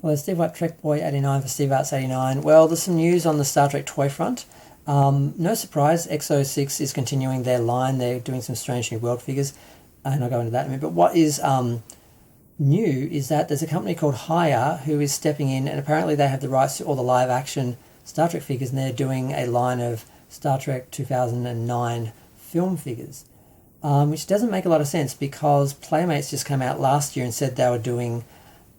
Hello, Steve White, Trek Boy 89 for Steve Arts 89. Well, there's some news on the Star Trek toy front. No surprise, Exo6 is continuing their line. They're doing some Strange New World figures, and I'll go into that in a minute. But what is new is that there's a company called Hiya who is stepping in, and apparently they have the rights to all the live-action Star Trek figures, and they're doing a line of Star Trek 2009 film figures, which doesn't make a lot of sense because Playmates just came out last year and said they were doing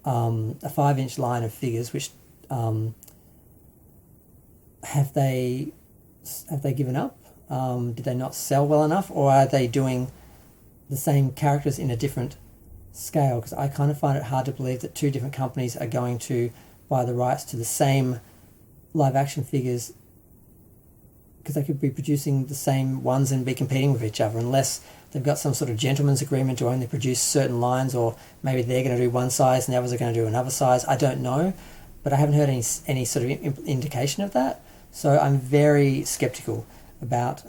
a 5-inch line of figures, which have they given up? Did they not sell well enough, or are they doing the same characters in a different scale? Because I kind of find it hard to believe that two different companies are going to buy the rights to the same live action figures, because they could be producing the same ones and be competing with each other, unless they've got some sort of gentleman's agreement to only produce certain lines, or maybe they're going to do one size and the others are going to do another size. I don't know, but I haven't heard any sort of indication of that. So I'm very skeptical about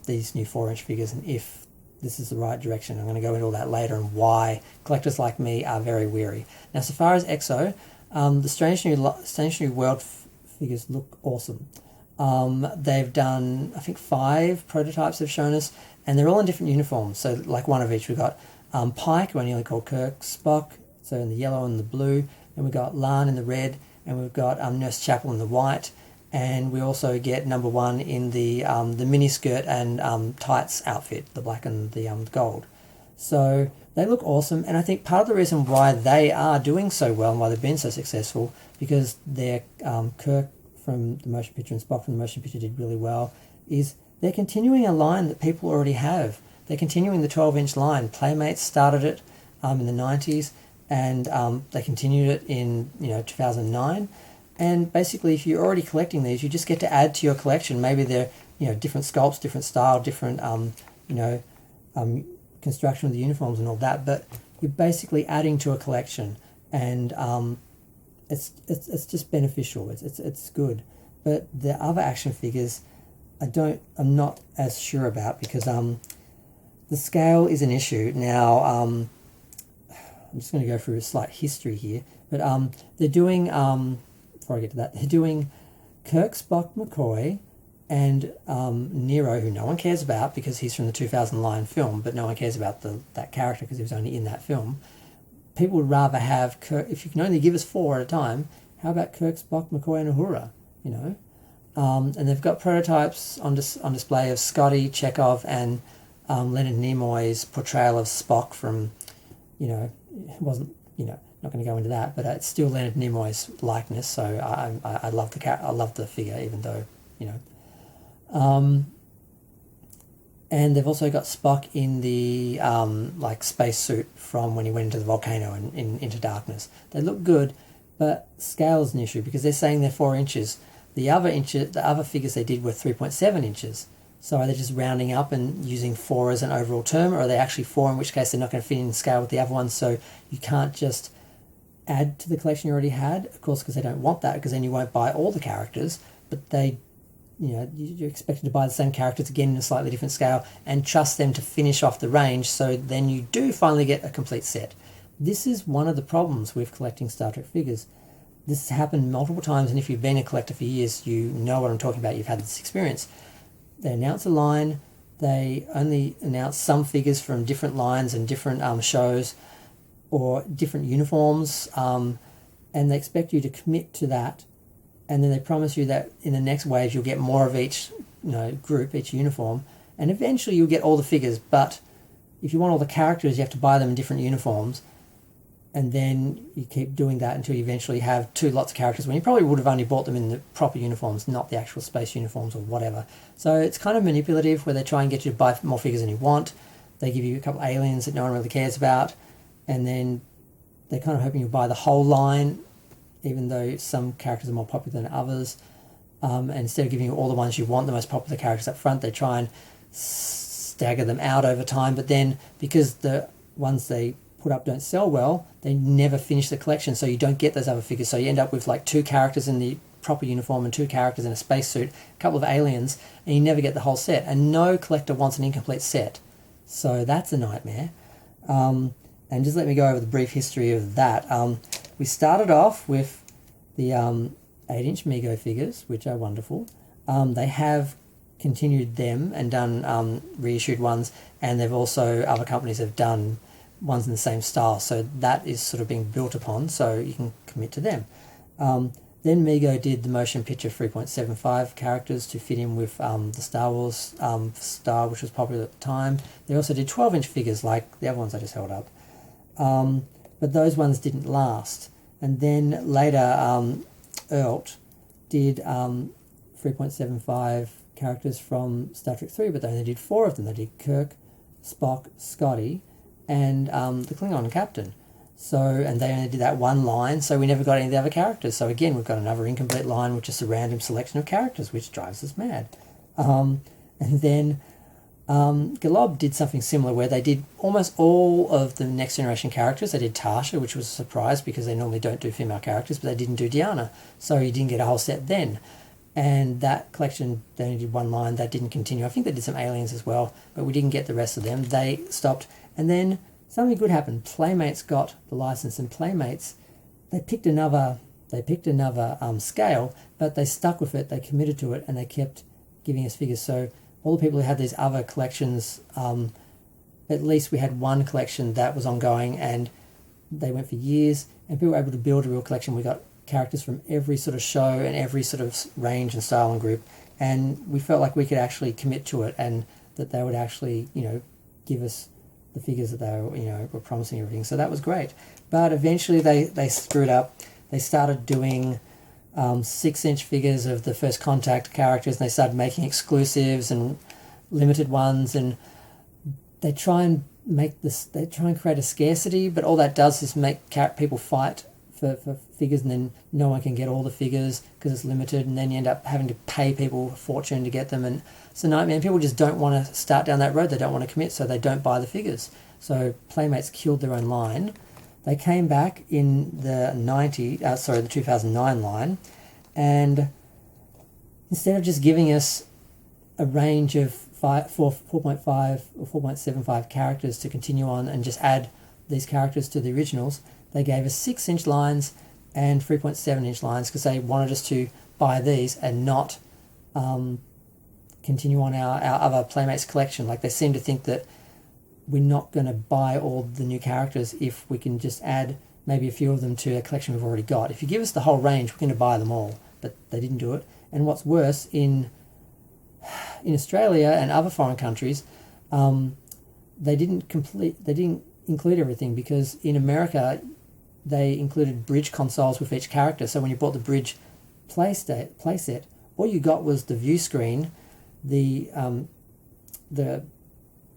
these new 4-inch figures and if this is the right direction. I'm going to go into all that later and why collectors like me are very weary. Now, so far as Exo, the Strange New World figures look awesome. They've done, I think, 5 prototypes they've shown us, and they're all in different uniforms. So like one of each. We've got Pike, who I nearly called Kirk, Spock, so in the yellow and the blue, and we've got Lan in the red, and we've got Nurse Chapel in the white, and we also get number 1 in the miniskirt and tights outfit, the black and the gold. So they look awesome, and I think part of the reason why they are doing so well and why they've been so successful, because they're Kirk from the motion picture and Spock from the motion picture did really well, is they're continuing a line that people already have. They're continuing the 12-inch line. Playmates started it in the 90s, and they continued it in 2009. And basically, if you're already collecting these, you just get to add to your collection. Maybe they're different sculpts, different style, different construction of the uniforms and all that. But you're basically adding to a collection, and it's just beneficial. It's good. But the other action figures, I'm not as sure about, because the scale is an issue. Now, I'm just going to go through a slight history here, but they're doing, before I get to that, they're doing Kirk, Spock, McCoy, and Nero, who no one cares about because he's from the 2009 film, but no one cares about that character because he was only in that film. People would rather have Kirk. If you can only give us 4 at a time, how about Kirk, Spock, McCoy, and Uhura? And they've got prototypes on display of Scotty, Chekhov, and Leonard Nimoy's portrayal of Spock from, it wasn't, not going to go into that, but it's still Leonard Nimoy's likeness. So I love I love the figure, even though, And they've also got Spock in the space suit from when he went into the volcano and into darkness. They look good, but scale is an issue because they're saying they're 4 inches. The other figures they did were 3.7 inches. So are they just rounding up and using 4 as an overall term, or are they actually 4, in which case they're not going to fit in scale with the other ones? So you can't just add to the collection you already had, of course, because they don't want that, because then you won't buy all the characters, but you're expected to buy the same characters again in a slightly different scale and trust them to finish off the range, so then you do finally get a complete set. This is one of the problems with collecting Star Trek figures. This has happened multiple times, and if you've been a collector for years, you know what I'm talking about. You've had this experience. They announce a line, they only announce some figures from different lines and different shows or different uniforms, and they expect you to commit to that, and then they promise you that in the next wave you'll get more of each group, each uniform, and eventually you'll get all the figures. But if you want all the characters, you have to buy them in different uniforms, and then you keep doing that until you eventually have 2 lots of characters, when you probably would have only bought them in the proper uniforms, not the actual space uniforms or whatever. So it's kind of manipulative, where they try and get you to buy more figures than you want. They give you a couple of aliens that no one really cares about, and then they're kind of hoping you'll buy the whole line, even though some characters are more popular than others. And instead of giving you all the ones you want, the most popular characters up front, they try and stagger them out over time. But then, because the ones they put up don't sell well, they never finish the collection, so you don't get those other figures. So you end up with like 2 characters in the proper uniform and 2 characters in a spacesuit, a couple of aliens, and you never get the whole set. And no collector wants an incomplete set. So that's a nightmare. And just let me go over the brief history of that. we started off with the 8-inch Mego figures, which are wonderful. They have continued them and done reissued ones, and they've also, other companies have done ones in the same style, so that is sort of being built upon, so you can commit to them. Then Mego did the motion picture 3.75 characters to fit in with the Star Wars style, which was popular at the time. They also did 12-inch figures like the other ones I just held up. But those ones didn't last. And then later, Earlt did 3.75 characters from Star Trek 3, but they only did 4 of them. They did Kirk, Spock, Scotty, and the Klingon captain. So, and they only did that one line, so we never got any of the other characters. So again, we've got another incomplete line, which is a random selection of characters, which drives us mad. And then Galob did something similar, where they did almost all of the Next Generation characters. They did Tasha, which was a surprise because they normally don't do female characters, but they didn't do Diana, so you didn't get a whole set then. And that collection, they only did one line. That didn't continue. I think they did some aliens as well, but we didn't get the rest of them. They stopped, and then something good happened. Playmates got the license, and Playmates, they picked another scale, but they stuck with it. They committed to it, and they kept giving us figures. So all the people who had these other collections, at least we had one collection that was ongoing, and they went for years, and people were able to build a real collection. We got characters from every sort of show and every sort of range and style and group, and we felt like we could actually commit to it, and that they would actually, give us the figures that they were, were promising everything. So that was great. But eventually they screwed up. They started doing 6-inch figures of the First Contact characters, and they started making exclusives and limited ones, and they try and create a scarcity, but all that does is make people fight for figures, and then no one can get all the figures because it's limited, and then you end up having to pay people a fortune to get them, and it's a nightmare. People just don't want to start down that road. They don't want to commit, so they don't buy the figures. So Playmates killed their own line. They came back in the 2009 line, and instead of just giving us a range of 4.5 or 4.75 characters to continue on and just add these characters to the originals, they gave us 6-inch lines and 3.7-inch lines because they wanted us to buy these and not continue on our other Playmates collection. Like, they seem to think that we're not going to buy all the new characters if we can just add maybe a few of them to a collection we've already got. If you give us the whole range, we're going to buy them all. But they didn't do it. And what's worse, in Australia and other foreign countries, they didn't include everything, because in America they included bridge consoles with each character. So when you bought the bridge playset, all you got was the view screen, the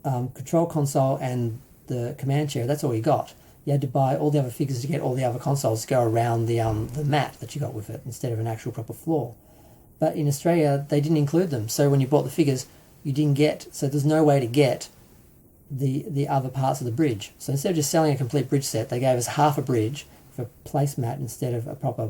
control console, and the command chair. That's all you got. You had to buy all the other figures to get all the other consoles to go around the mat that you got with it, instead of an actual proper floor. But in Australia, they didn't include them. So when you bought the figures, you didn't get... So there's no way to get the other parts of the bridge. So instead of just selling a complete bridge set, they gave us half a bridge for placemat instead of a proper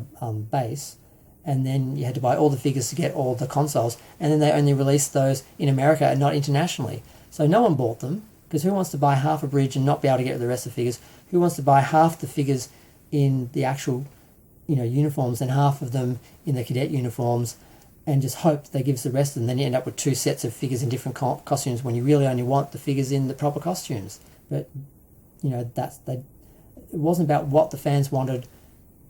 base. And then you had to buy all the figures to get all the consoles. And then they only released those in America and not internationally. So no one bought them, because who wants to buy half a bridge and not be able to get the rest of the figures? Who wants to buy half the figures in the actual, uniforms and half of them in the cadet uniforms, and just hope they give us the rest, and then you end up with 2 sets of figures in different costumes when you really only want the figures in the proper costumes? But, it wasn't about what the fans wanted,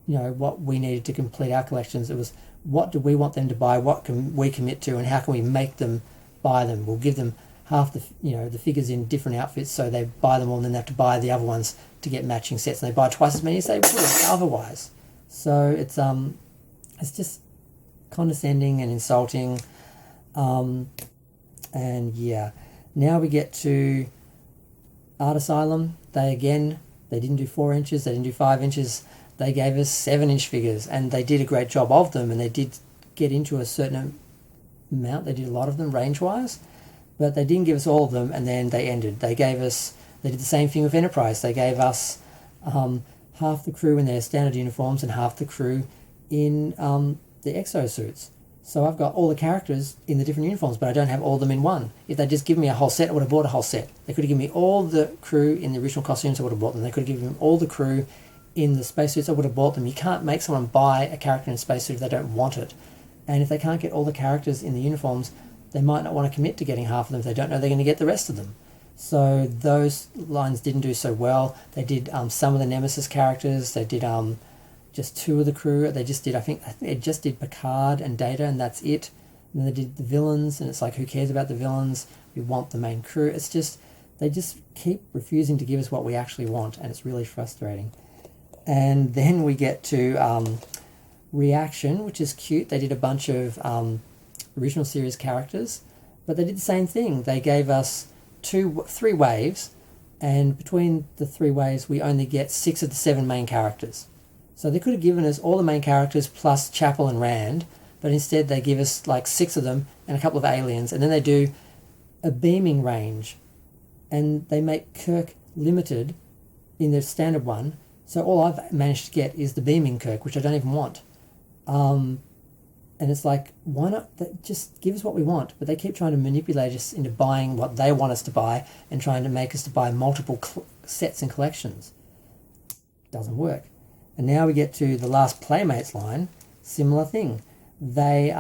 what we needed to complete our collections. It was, what do we want them to buy, what can we commit to, and how can we make them buy them? We'll give them half the figures in different outfits, so they buy them all, and then they have to buy the other ones to get matching sets, and they buy twice as many as they would otherwise. So it's just condescending and insulting, and yeah. Now we get to Art Asylum. They didn't do 4 inches, they didn't do 5 inches, they gave us 7-inch figures, and they did a great job of them, and they did get into a certain amount. They did a lot of them range-wise, but they didn't give us all of them, and then they ended. They did the same thing with Enterprise. They gave us half the crew in their standard uniforms and half the crew in the Exo suits. So I've got all the characters in the different uniforms, but I don't have all of them in one. If they'd just given me a whole set, I would have bought a whole set. They could have given me all the crew in the original costumes, I would have bought them. They could have given me all the crew in the spacesuits, I would have bought them. You can't make someone buy a character in a spacesuit if they don't want it. And if they can't get all the characters in the uniforms, they might not want to commit to getting half of them if they don't know they're going to get the rest of them. So those lines didn't do so well. They did some of the Nemesis characters. They did just 2 of the crew. They just did, I think they just did Picard and Data, and that's it. And then they did the villains, and it's like, who cares about the villains? We want the main crew. It's just, they just keep refusing to give us what we actually want, and it's really frustrating. And then we get to Reaction, which is cute. They did a bunch of original series characters, but they did the same thing. They gave us 3 waves, and between the 3 waves we only get 6 of the 7 main characters. So they could have given us all the main characters plus Chapel and Rand, but instead they give us like 6 of them and a couple of aliens, and then they do a beaming range, and they make Kirk limited in the standard one. So all I've managed to get is the beaming Kirk, which I don't even want. And it's like, why not just give us what we want? But they keep trying to manipulate us into buying what they want us to buy and trying to make us to buy multiple sets and collections. Doesn't work. And now we get to the last Playmates line. Similar thing. They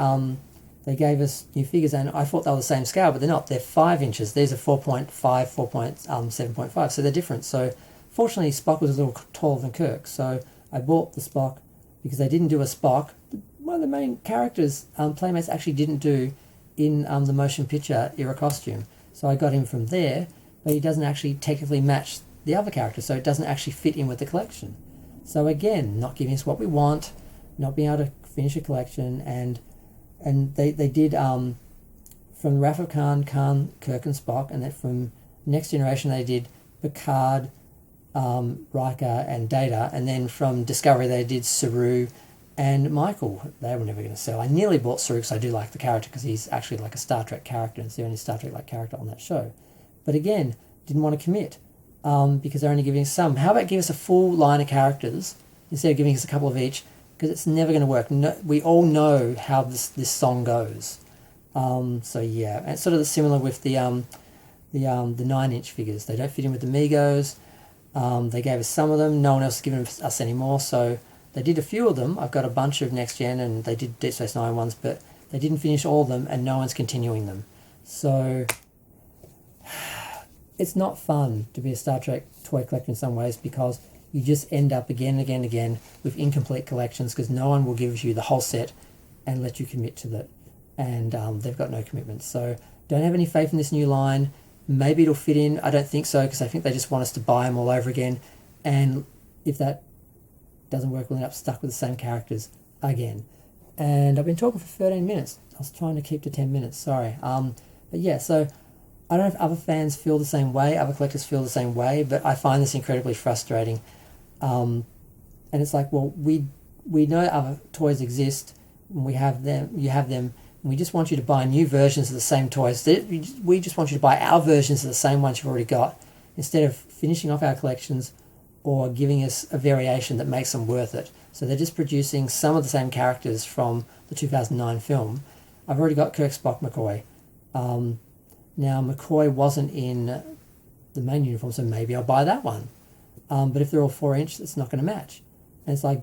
gave us new figures, and I thought they were the same scale, but they're not. They're 5 inches. These are 4.5, 7.5, so they're different. So fortunately, Spock was a little taller than Kirk, so I bought the Spock because they didn't do a Spock. One of the main characters Playmates actually didn't do in the motion picture era costume. So I got him from there, but he doesn't actually technically match the other characters, so it doesn't actually fit in with the collection. So again, not giving us what we want, not being able to finish a collection, and they did from Wrath of Khan, Kirk and Spock, and then from Next Generation they did Picard, Riker and Data, and then from Discovery they did Saru and Michael. They were never going to sell. I nearly bought Saru because I do like the character, because he's actually like a Star Trek character, and it's the only Star Trek-like character on that show. But again, didn't want to commit because they're only giving us some. How about give us a full line of characters instead of giving us a couple of each? Because it's never going to work. No, we all know how this song goes. So yeah, and it's sort of similar with the 9-inch figures. They don't fit in with the Migos. They gave us some of them. No one else has given us any more. So they did a few of them. I've got a bunch of Next Gen, and they did Deep Space Nine ones, but they didn't finish all of them, and no one's continuing them. So it's not fun to be a Star Trek toy collector in some ways, because you just end up again and again and again with incomplete collections, because no one will give you the whole set and let you commit to that. And they've got no commitment. So don't have any faith in this new line. Maybe it'll fit in. I don't think so, because I think they just want us to buy them all over again. And if that doesn't work, we'll end up stuck with the same characters again. And I've been talking for 13 minutes. I was trying to keep to 10 minutes, sorry. But yeah, so I don't know if other fans feel the same way, other collectors feel the same way, but I find this incredibly frustrating. And it's like, well, we know other toys exist, and we have them, you have them, and we just want you to buy new versions of the same toys. We just want you to buy our versions of the same ones you've already got, instead of finishing off our collections or giving us a variation that makes them worth it. So they're just producing some of the same characters from the 2009 film. I've already got Kirk, Spock, McCoy. Now McCoy wasn't in the main uniform, so maybe I'll buy that one. But if they're all 4-inch, it's not going to match. And it's like,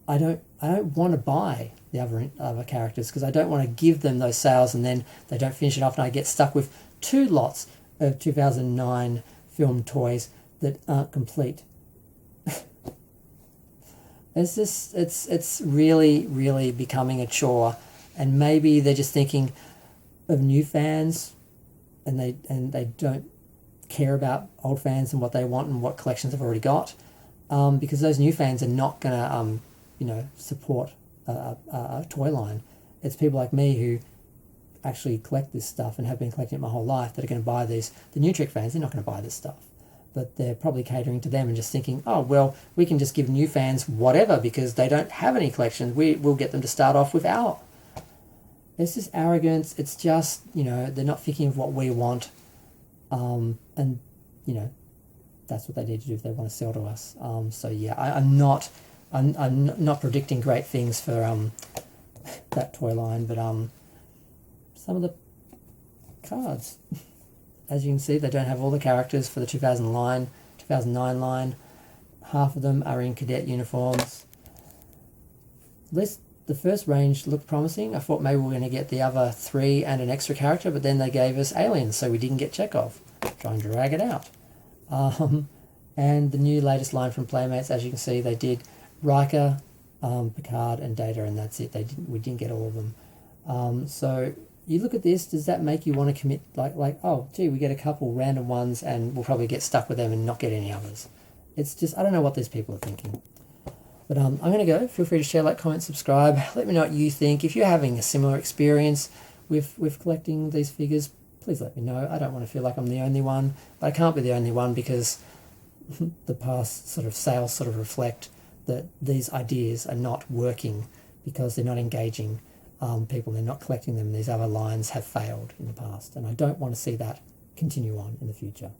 I don't want to buy the other characters, because I don't want to give them those sales and then they don't finish it off, and I get stuck with 2 lots of 2009 film toys that aren't complete. It's really, really becoming a chore, and maybe they're just thinking of new fans, and they don't care about old fans and what they want and what collections they've already got, because those new fans are not going to support a toy line. It's people like me who actually collect this stuff and have been collecting it my whole life that are going to buy these. The new Trek fans, they're not going to buy this stuff, but they're probably catering to them and just thinking, oh, well, we can just give new fans whatever because they don't have any collections. We'll get them to start off with our. It's just arrogance. It's just, they're not thinking of what we want. And, that's what they need to do if they want to sell to us. So, yeah, I'm not predicting great things for that toy line, but some of the cards, as you can see, they don't have all the characters for the 2009 line. half of them are in cadet uniforms. At least the first range looked promising. I thought maybe we were going to get the other 3 and an extra character, but then they gave us aliens, so we didn't get Chekhov. Try and drag it out. And the new latest line from Playmates, as you can see, they did Riker, Picard, and Data, and that's it. We didn't get all of them. So you look at this, does that make you want to commit, like, oh, gee, we get a couple random ones and we'll probably get stuck with them and not get any others? It's just, I don't know what these people are thinking. But I'm going to go. Feel free to share, like, comment, subscribe. Let me know what you think. If you're having a similar experience with collecting these figures, please let me know. I don't want to feel like I'm the only one, but I can't be the only one because the past sort of sales sort of reflect that these ideas are not working because they're not engaging people, they're not collecting them. These other lines have failed in the past, and I don't want to see that continue on in the future.